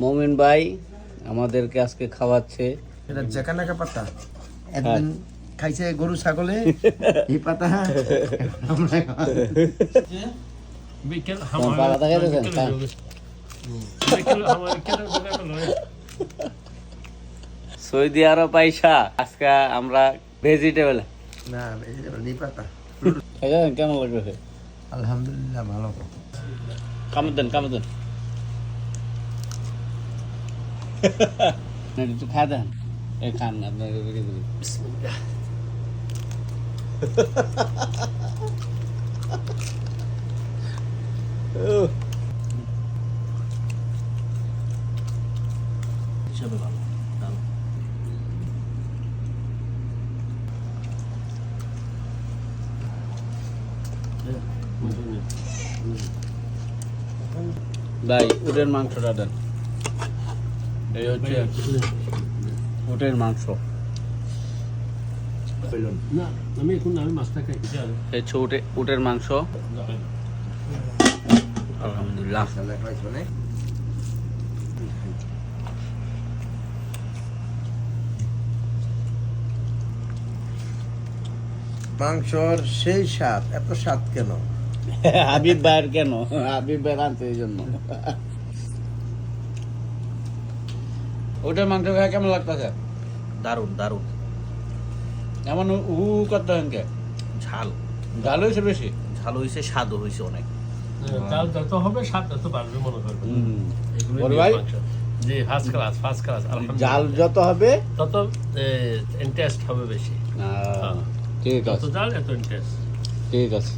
মমিন ভাই আমাদেরকে আজকে খাওয়াচ্ছে। এটা জাকানাকা পাতা, একদিন খাইছে গরু ছাগলে এই পাতা আমরা बिकल पाता क्या देते हैं? बिकल हमारे क्या সৌদি আরব পয়সা আজকে আমরা ভেজিটেবল না এই পাতা কেমন লাগবে? আলহামদুলিল্লাহ ভালো। কামড় দেন একটু খায় দেন। এই খান আপনার बिस्मिल्लाह হিসাবে ভালো। ভাই উটের মাংসটা দেন। এই হচ্ছে উটের মাংস। না আমি এখন আমি মাছটা খাই এই হচ্ছে উটের মাংস। আলহামদুলিল্লাহ। মাংসর সেই স্বাদ, এত স্বাদ কেন? হাবিব ভাইয়ের কেন? হাবিব ভাই আনছে এই জন্য। ওটার মাংস খায় কেমন লাগতেছে? দারুণ দারুণ। এমন করতে হেন কে? ঝাল ঝাল হয়েছে বেশি? ঝাল হয়েছে, স্বাদও হয়েছে অনেক। চাল যত হবে স্বাদ তত বাড়বে মনে করবে। বড় ভাই জি ফার্স্ট ক্লাস জাল যত হবে তত ইন্টারেস্ট হবে বেশি। ঠিক যত আছে জাল এত ইন্টারেস্ট। ঠিক আছে।